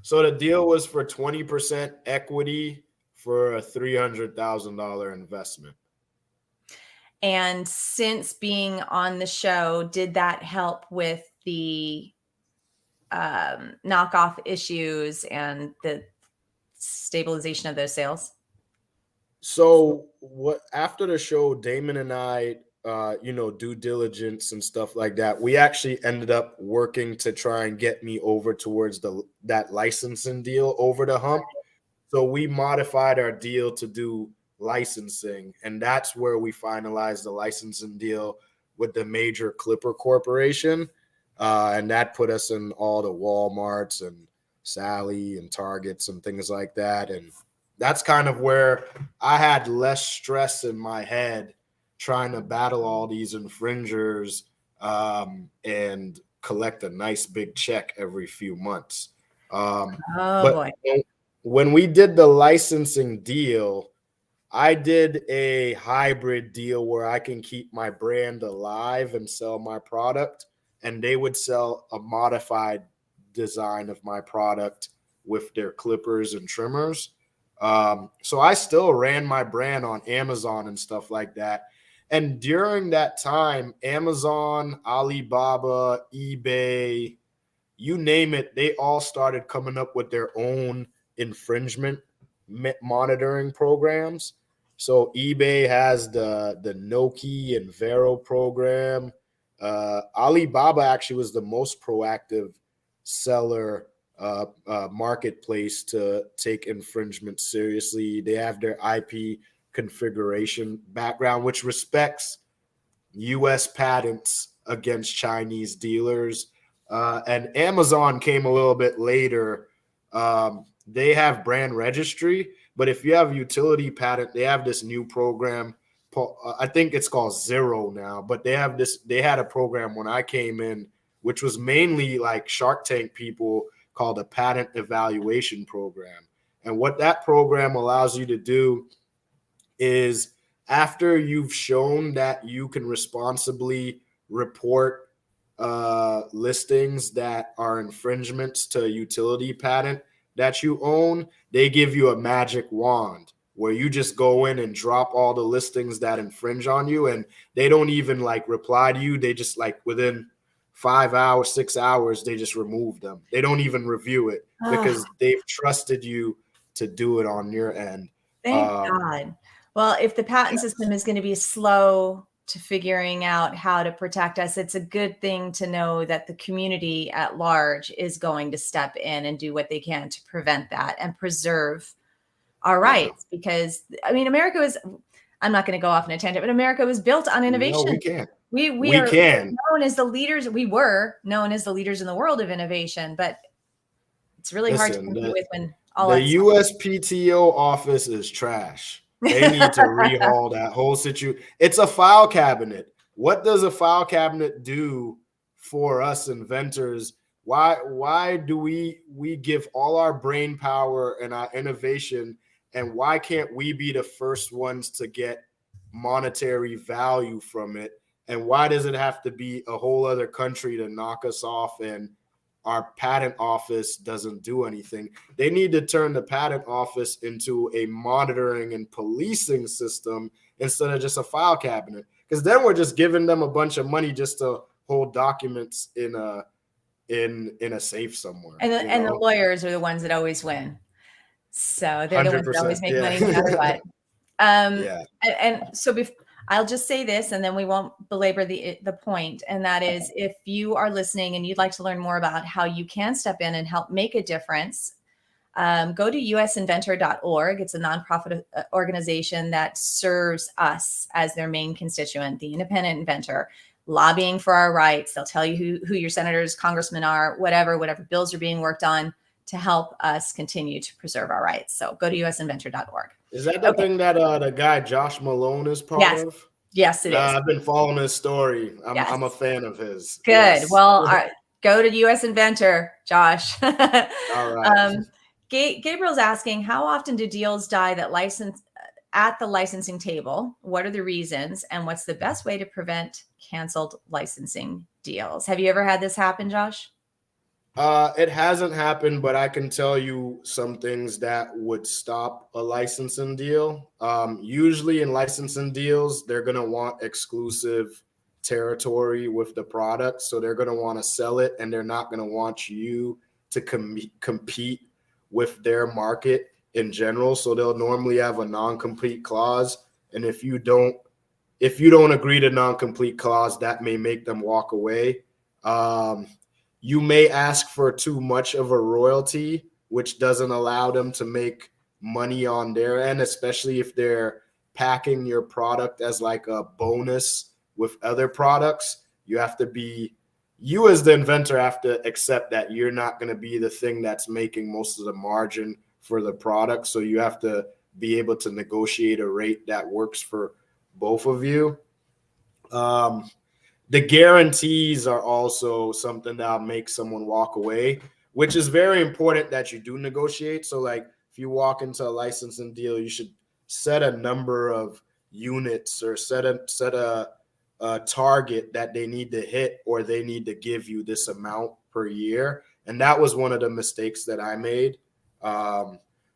So the deal was for 20% equity for a $300,000 investment. And since being on the show, did that help with the knockoff issues and the stabilization of those sales? So what after the show, Daymond and I, due diligence and stuff like that, we actually ended up working to try and get me over towards that licensing deal over the hump. So we modified our deal to do licensing, and that's where we finalized the licensing deal with the major Clipper Corporation, and that put us in all the Walmarts and Sally and Targets and things like that. And that's kind of where I had less stress in my head trying to battle all these infringers and collect a nice big check every few months. Oh But boy. when we did the licensing deal, I did a hybrid deal where I can keep my brand alive and sell my product, and they would sell a modified design of my product with their clippers and trimmers. So I still ran my brand on Amazon and stuff like that. And during that time, Amazon, Alibaba, eBay, you name it, they all started coming up with their own infringement monitoring programs. So eBay has the Noki and Vero program. Alibaba actually was the most proactive seller marketplace to take infringement seriously. They have their IP configuration background, which respects U.S. patents against Chinese dealers. And Amazon came a little bit later. They have brand registry, but if you have utility patent, they have this new program. I think it's called Zero now, but they had a program when I came in, which was mainly like Shark Tank people, called a patent evaluation program. And what that program allows you to do is, after you've shown that you can responsibly report listings that are infringements to a utility patent that you own, they give you a magic wand where you just go in and drop all the listings that infringe on you, and they don't even like reply to you. They just like within 5 hours, 6 hours, they just remove them. They don't even review it because they've trusted you to do it on your end. Thank God. Well, if the patent system is going to be slow to figuring out how to protect us, it's a good thing to know that the community at large is going to step in and do what they can to prevent that and preserve our rights. Because, I mean, America was, I'm not going to go off on a tangent, but America was built on innovation. No, we can't. We are known as the leaders. We were known as the leaders in the world of innovation, but it's really hard to compete with when all the that's USPTO office is trash. They need to rehaul that whole situation. It's a file cabinet. What does a file cabinet do for us inventors? Why do we give all our brain power and our innovation, and why can't we be the first ones to get monetary value from it? And why does it have to be a whole other country to knock us off, and our patent office doesn't do anything? They need to turn the patent office into a monitoring and policing system instead of just a file cabinet, because then we're just giving them a bunch of money just to hold documents in a safe somewhere. and the lawyers are the ones that always win. So they're the ones that always make money no matter what. And so I'll just say this, and then we won't belabor the point. And that is, if you are listening and you'd like to learn more about how you can step in and help make a difference, go to usinventor.org. It's a nonprofit organization that serves us as their main constituent, the independent inventor, lobbying for our rights. They'll tell you who your senators, congressmen are, whatever bills are being worked on to help us continue to preserve our rights. So go to usinventor.org. Is that the thing that the guy Josh Malone is part of? Yes, it is. I've been following his story. I'm a fan of his. Good. Yes. Well, go to US Inventor, Josh. All right. Gabriel's asking, how often do deals die at the licensing table? What are the reasons? And what's the best way to prevent canceled licensing deals? Have you ever had this happen, Josh? It hasn't happened, but I can tell you some things that would stop a licensing deal. Usually in licensing deals, they're going to want exclusive territory with the product. So they're going to want to sell it, and they're not going to want you to compete with their market in general. So they'll normally have a non-compete clause. And if you don't agree to non-compete clause, that may make them walk away. You may ask for too much of a royalty, which doesn't allow them to make money on their end, especially if they're packing your product as like a bonus with other products. You as the inventor have to accept that you're not going to be the thing that's making most of the margin for the product. So you have to be able to negotiate a rate that works for both of you. The guarantees are also something that'll make someone walk away, which is very important that you do negotiate. So like if you walk into a licensing deal, you should set a number of units or set a target that they need to hit, or they need to give you this amount per year. And that was one of the mistakes that I made.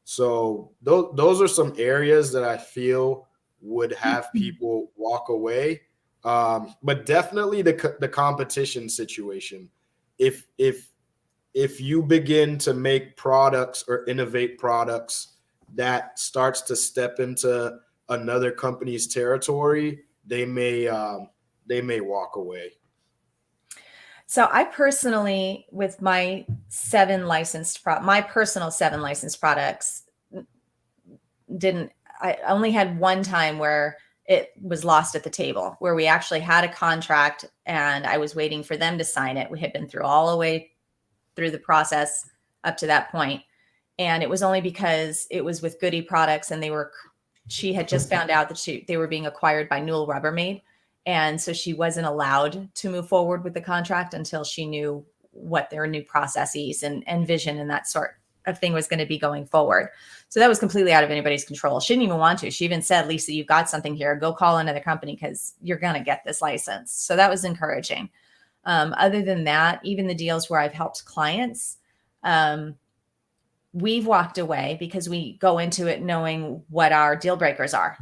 So those are some areas that I feel would have people walk away. But definitely the competition situation. If you begin to make products or innovate products that starts to step into another company's territory, they may walk away. So I personally, with my personal 7 licensed products, I only had one time where it was lost at the table, where we actually had a contract and I was waiting for them to sign it. We had been through all the way through the process up to that point. And it was only because it was with Goody Products, and she had just found out that they were being acquired by Newell Rubbermaid. And so she wasn't allowed to move forward with the contract until she knew what their new processes and vision and that sort of thing was going to be going forward. So that was completely out of anybody's control. She didn't even want to. She even said, Lisa, you've got something here. Go call another company because you're going to get this license. So that was encouraging. Other than that, even the deals where I've helped clients, we've walked away because we go into it knowing what our deal breakers are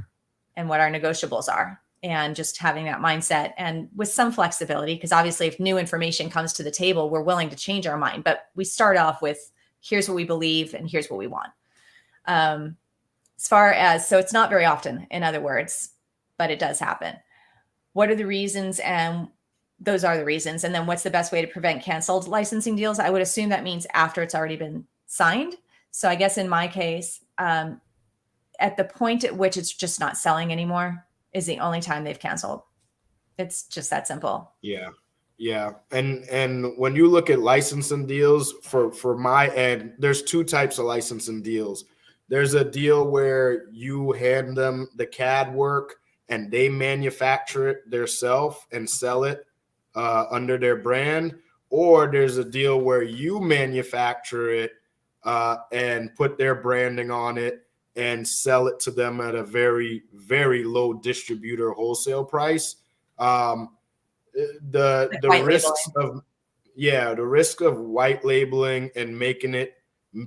and what our negotiables are, and just having that mindset and with some flexibility, because obviously if new information comes to the table, we're willing to change our mind. But we start off with, here's what we believe and here's what we want. So it's not very often, in other words, but it does happen. What are the reasons? And those are the reasons. And then what's the best way to prevent canceled licensing deals? I would assume that means after it's already been signed. So I guess in my case, at the point at which it's just not selling anymore is the only time they've canceled. It's just that simple. Yeah. Yeah. And when you look at licensing deals for my end, there's 2 types of licensing deals. There's a deal where you hand them the CAD work and they manufacture it themselves and sell it under their brand. Or there's a deal where you manufacture it and put their branding on it and sell it to them at a very, very low distributor wholesale price. The risk of white labeling and making it,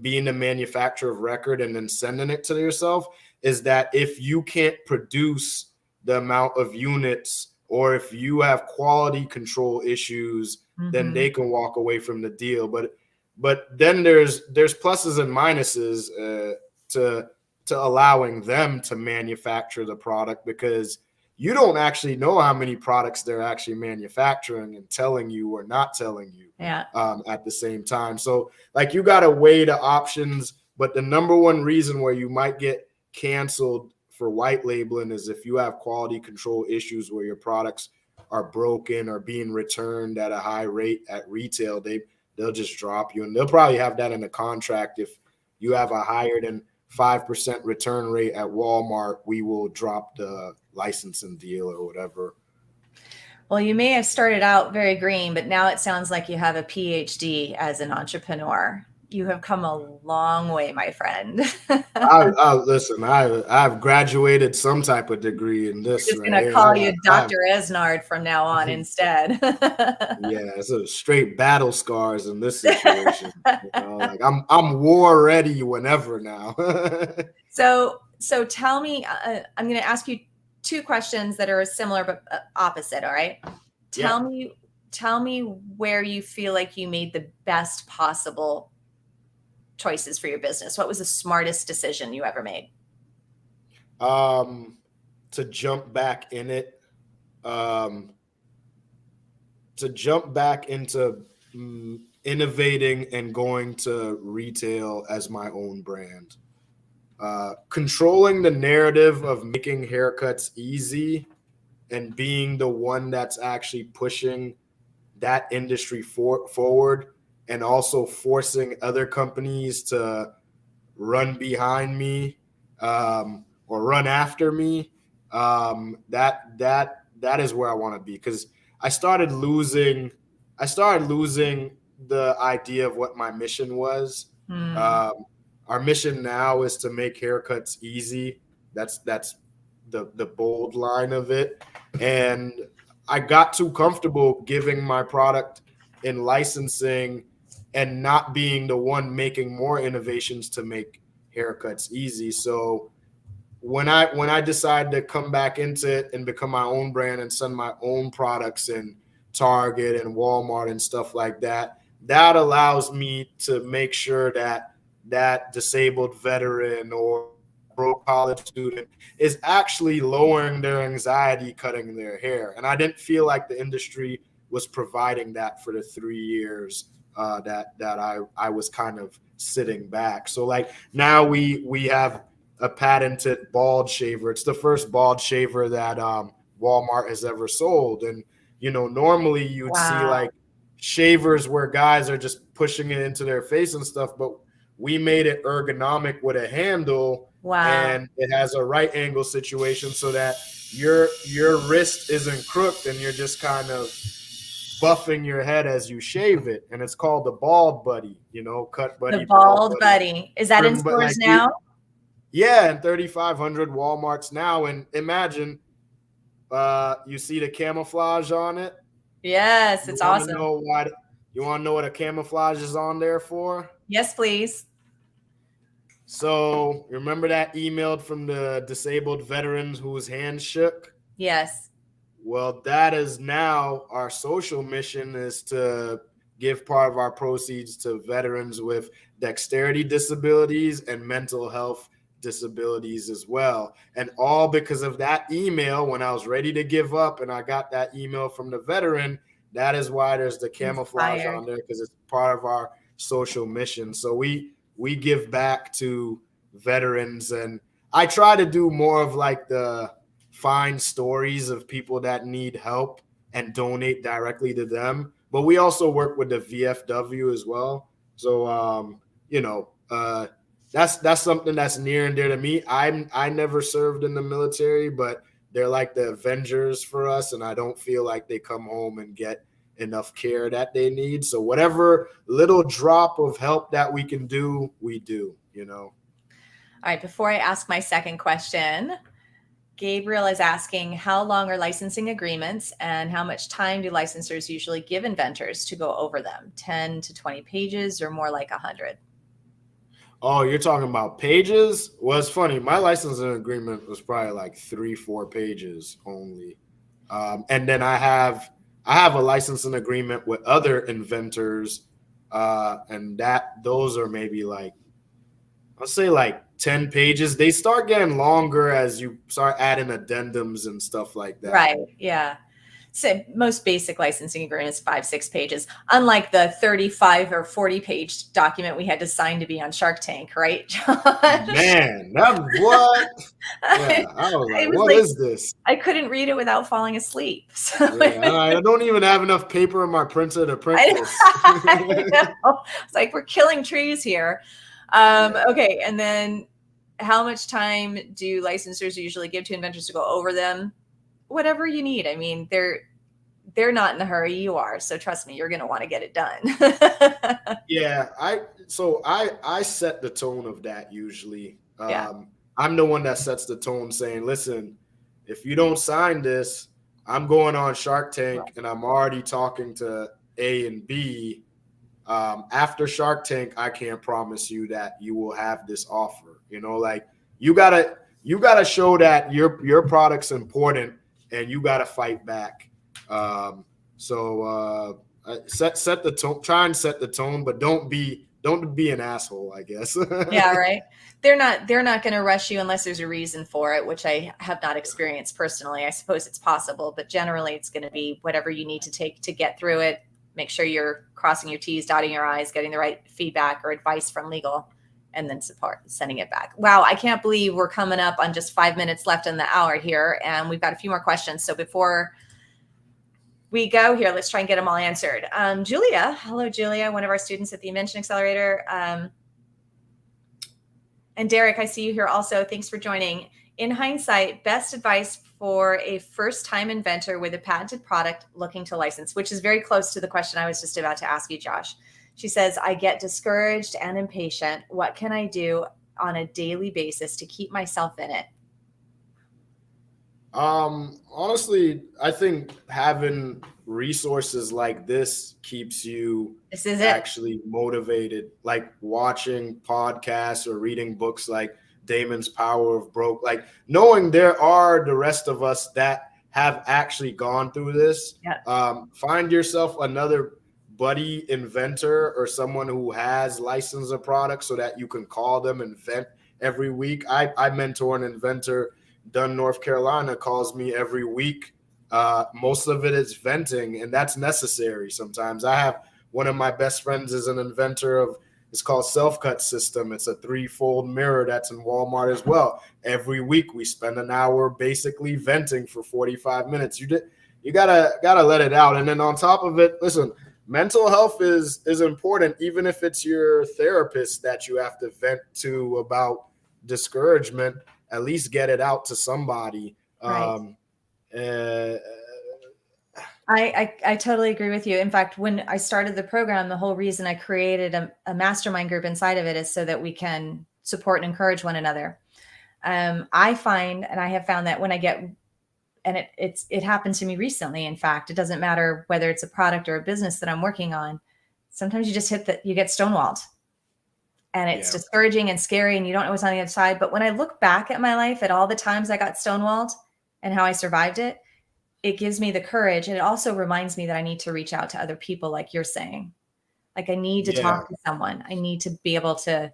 being a manufacturer of record and then sending it to yourself, is that if you can't produce the amount of units, or if you have quality control issues, then they can walk away from the deal. But then there's pluses and minuses to allowing them to manufacture the product, because you don't actually know how many products they're actually manufacturing and telling you or not telling you at the same time. So like, you got to weigh the options. But the number one reason where you might get canceled for white labeling is if you have quality control issues where your products are broken or being returned at a high rate at retail. They'll just drop you, and they'll probably have that in the contract. If you have a higher than 5% return rate at Walmart, we will drop the licensing deal or whatever. Well, you may have started out very green, but now it sounds like you have a PhD as an entrepreneur. You have come a long way, my friend. Listen, I've graduated some type of degree in this. I'm just going to call you Dr. Esnard from now on instead. Yeah, it's a straight battle scars in this situation. Like I'm war ready whenever now. So tell me, I'm going to ask you 2 questions that are similar but opposite. All right. Tell me where you feel like you made the best possible choices for your business? What was the smartest decision you ever made? To jump back in it, to jump back into innovating and going to retail as my own brand. Controlling the narrative of making haircuts easy and being the one that's actually pushing that industry forward, and also forcing other companies to run behind me, or run after me. That is where I want to be, because I started losing the idea of what my mission was. Our mission now is to make haircuts easy. That's the bold line of it. And I got too comfortable giving my product in licensing and not being the one making more innovations to make haircuts easy. So when I decided to come back into it and become my own brand and send my own products in Target and Walmart and stuff like that, that allows me to make sure that that disabled veteran or broke college student is actually lowering their anxiety cutting their hair. And I didn't feel like the industry was providing that for the 3 years that I was kind of sitting back. So like now we have a patented bald shaver. It's the first bald shaver that Walmart has ever sold. And normally you'd see like shavers where guys are just pushing it into their face and stuff, but we made it ergonomic with a handle. And it has a right angle situation so that your wrist isn't crooked and you're just kind of buffing your head as you shave it. And it's called the Bald Buddy, cut buddy. The Bald Buddy. Is that in stores now? Yeah, in 3,500 Walmarts now. And imagine, you see the camouflage on it? Yes, it's awesome. You want to know what a camouflage is on there for? Yes, please. So remember that email from the disabled veterans whose hands shook? Yes. Well, that is now our social mission, is to give part of our proceeds to veterans with dexterity disabilities and mental health disabilities as well. And all because of that email, when I was ready to give up and I got that email from the veteran, that is why there's the camouflage on there, because it's part of our social mission. So we give back to veterans, and I try to do more of like the find stories of people that need help and donate directly to them. But we also work with the VFW as well. So, that's something that's near and dear to me. I never served in the military, but they're like the Avengers for us, and I don't feel like they come home and get enough care that they need. So whatever little drop of help that we can do, we do, All right, before I ask my second question, Gabriel is asking, how long are licensing agreements and how much time do licensors usually give inventors to go over them? 10 to 20 pages or more like 100? Oh, you're talking about pages? Well, it's funny. My licensing agreement was probably like 3-4 pages only. And then I have a licensing agreement with other inventors, and those are maybe like, I'll say like 10 pages. They start getting longer as you start adding addendums and stuff like that. Right. Yeah. So most basic licensing agreements, 5-6 pages, unlike the 35 or 40 page document we had to sign to be on Shark Tank, right, John? Man, what? Yeah, I was like, what is this? I couldn't read it without falling asleep. So yeah, I don't even have enough paper in my printer to print this. I know. It's like we're killing trees here. Okay, and then how much time do licensors usually give to inventors to go over them? Whatever you need. I mean, they're not in a hurry. You are. So trust me, you're going to want to get it done. Yeah. I set the tone of that usually. I'm the one that sets the tone saying, listen, if you don't sign this, I'm going on Shark Tank and I'm already talking to A and B. After Shark Tank, I can't promise you that you will have this offer. Like you gotta show that your product's important and you gotta fight back. Set the tone. Try and set the tone, but don't be don't be an asshole, I guess. Yeah, right. They're not going to rush you unless there's a reason for it, which I have not experienced personally. I suppose it's possible, but generally it's going to be whatever you need to take to get through it. Make sure you're crossing your T's, dotting your I's, getting the right feedback or advice from legal, and then sending it back. Wow, I can't believe we're coming up on just 5 minutes left in the hour here, and we've got a few more questions. So before we go here, let's try and get them all answered. Julia, hello, Julia, one of our students at the Invention Accelerator. And Derek, I see you here also. Thanks for joining. In hindsight, best advice for a first-time inventor with a patented product looking to license, which is very close to the question I was just about to ask you, Josh. She says, I get discouraged and impatient. What can I do on a daily basis to keep myself in it? Honestly, I think having resources like this keeps you actually motivated, like watching podcasts or reading books like Daymond's Power of Broke, like knowing there are the rest of us that have actually gone through this. Yeah. Find yourself another buddy inventor or someone who has licensed a product so that you can call them and vent every week. I mentor an inventor. Dunn, North Carolina, calls me every week. Most of it is venting, and that's necessary sometimes. I have one of my best friends is an inventor of, it's called Self-Cut System. It's a 3-fold mirror that's in Walmart as well. Every week we spend an hour basically venting for 45 minutes. You gotta let it out. And then on top of it, listen, mental health is important, even if it's your therapist that you have to vent to about discouragement. At least get it out to somebody. Right. I totally agree with you. In fact, when I started the program, the whole reason I created a mastermind group inside of it is so that we can support and encourage one another. I find, and I have found that when I get, and it happened to me recently. In fact, it doesn't matter whether it's a product or a business that I'm working on. Sometimes you just you get stonewalled. And it's discouraging and scary, and you don't know what's on the other side. But when I look back at my life, at all the times I got stonewalled and how I survived it, it gives me the courage. And it also reminds me that I need to reach out to other people, like you're saying. Like I need to talk to someone. I need to be able to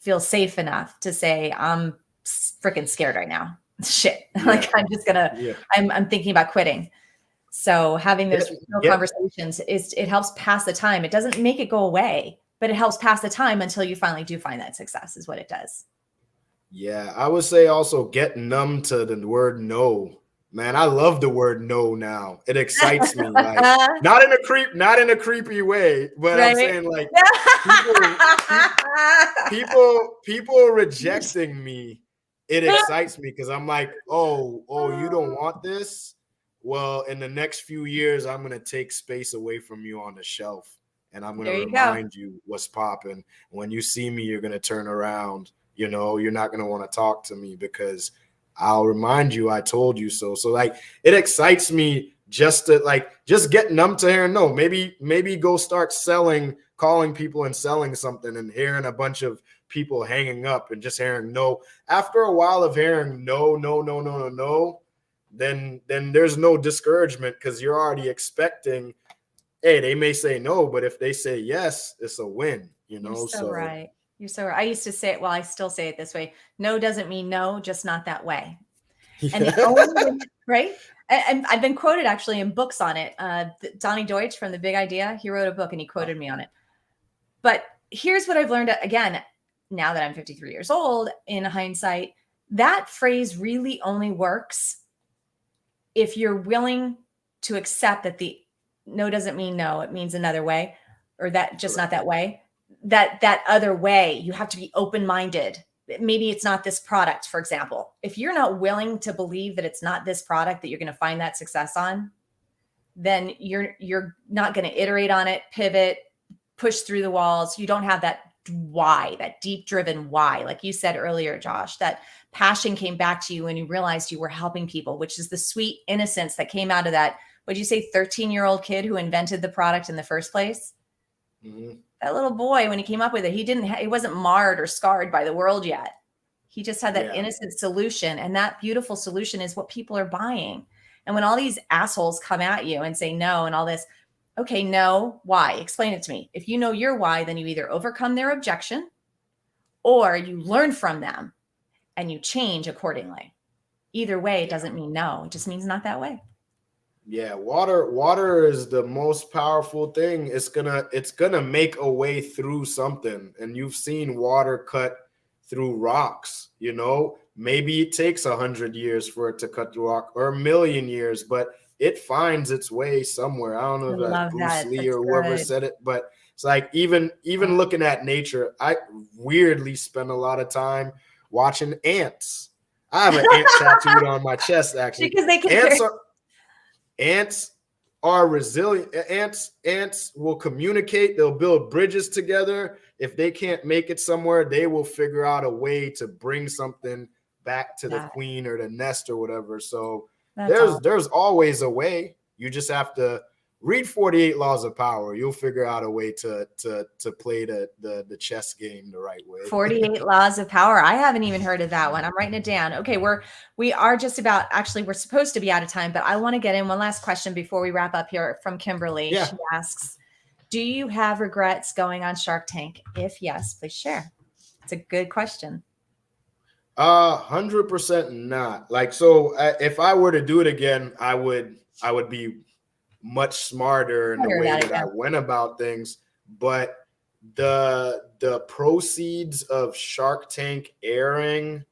feel safe enough to say, I'm freaking scared right now. Shit. Like I'm just I'm thinking about quitting. So having those conversations it helps pass the time. It doesn't make it go away, but it helps pass the time until you finally do find that success is what it does. Yeah, I would say also get numb to the word no. Man, I love the word no now. It excites me. Like not in a creepy way, but right. I'm saying like people rejecting me, it excites me because I'm like, oh, you don't want this? Well, in the next few years, I'm gonna take space away from you on the shelf. And I'm going to remind you what's popping. When you see me, you're going to turn around. You know, you're not going to want to talk to me because I'll remind you I told you so. So like it excites me just get numb to hearing no. Maybe go start calling people and selling something and hearing a bunch of people hanging up and just hearing no. After a while of hearing no, then there's no discouragement because you're already expecting. Hey, they may say no, but if they say yes, it's a win, you know? You're so right. You're so right. I used to say it, well, I still say it this way. No doesn't mean no, just not that way. Yeah. And the only, right? And I've been quoted actually in books on it. Donnie Deutsch from The Big Idea, he wrote a book and he quoted me on it. But here's what I've learned again, now that I'm 53 years old, in hindsight, that phrase really only works if you're willing to accept that the no doesn't mean no, it means another way, or that just not that way. That other way, you have to be open-minded. Maybe it's not this product, for example. If you're not willing to believe that it's not this product that you're going to find that success on, then you're not going to iterate on it, pivot, push through the walls. You don't have that why, that deep driven why. Like you said earlier, Josh, that passion came back to you when you realized you were helping people, which is the sweet innocence that came out of that. Would you say 13-year-old kid who invented the product in the first place? Mm-hmm. That little boy, when he came up with it, he wasn't marred or scarred by the world yet. He just had that innocent solution. And that beautiful solution is what people are buying. And when all these assholes come at you and say no and all this, Okay, no, why? Explain it to me. If you know your why, then you either overcome their objection or you learn from them and you change accordingly. Either way, it doesn't mean no. It just means not that way. Yeah, water is the most powerful thing. It's gonna make a way through something. And you've seen water cut through rocks, you know. Maybe it takes 100 years for it to cut through rock, or 1,000,000 years, but it finds its way somewhere. I don't know I if that's love Bruce that. Lee That's or whoever good. said it, but it's like even looking at nature, I weirdly spend a lot of time watching ants. I have an ant tattooed on my chest, actually. Because they can Ants are resilient. Ants will communicate. They'll build bridges together. If they can't make it somewhere, they will figure out a way to bring something back to the queen or the nest or whatever. So there's always a way. You just have to read 48 Laws of Power. You'll figure out a way to play the chess game the right way. 48 Laws of Power. I haven't even heard of that one. I'm writing it down. Okay, we are just about, actually, we're supposed to be out of time, but I want to get in one last question before we wrap up here from Kimberly. Yeah. She asks, do you have regrets going on Shark Tank? If yes, please share. It's a good question. 100% not. Like, so if I were to do it again, I would be much smarter in the way that I went about things. But the proceeds of Shark Tank airing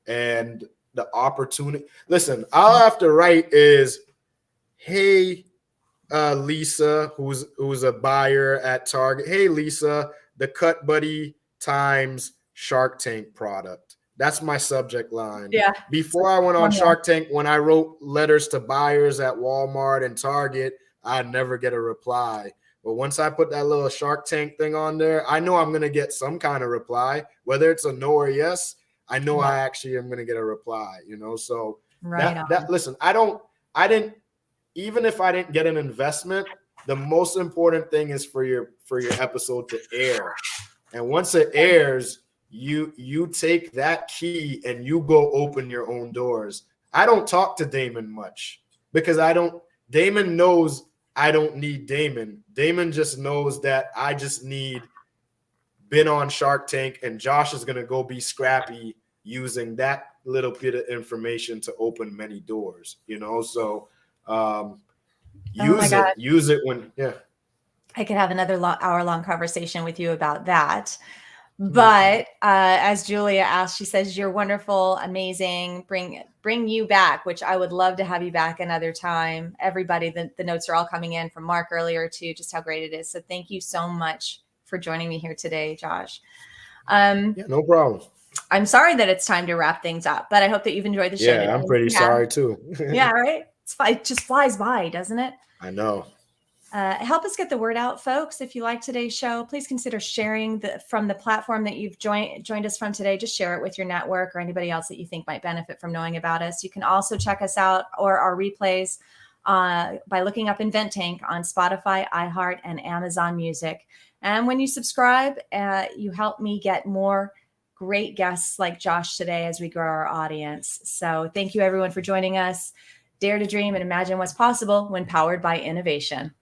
and the opportunity, listen, all I have to write is, hey, Lisa, who's a buyer at Target. Hey, Lisa, the Cut Buddy times Shark Tank product. That's my subject line. Yeah. Before I went on Shark Tank, when I wrote letters to buyers at Walmart and Target, I'd never get a reply. But once I put that little Shark Tank thing on there, I know I'm going to get some kind of reply, whether it's a no or yes. I know I actually am going to get a reply, you know? So listen, even if I didn't get an investment, the most important thing is for your episode to air. And once it airs, you take that key and you go open your own doors. I don't talk to Daymond much because Daymond knows I don't need Daymond. Daymond just knows that I just need been on Shark Tank, and Josh is going to go be scrappy using that little bit of information to open many doors, you know? So use it when, I could have another hour-long conversation with you about that. But as Julia asked, she says, you're wonderful, amazing, bring you back, which I would love to have you back another time. Everybody, the notes are all coming in from Mark earlier too, just how great it is. So thank you so much for joining me here today, Josh. No problem. I'm sorry that it's time to wrap things up, but I hope that you've enjoyed the show today. I'm pretty sorry too. Yeah, right? It just flies by, doesn't it? I know. Help us get the word out, folks. If you like today's show, please consider sharing from the platform that you've joined us from today. Just share it with your network or anybody else that you think might benefit from knowing about us. You can also check us out or our replays by looking up InvenTank on Spotify, iHeart, and Amazon Music. And when you subscribe, you help me get more great guests like Josh today as we grow our audience. So thank you, everyone, for joining us. Dare to dream and imagine what's possible when powered by innovation.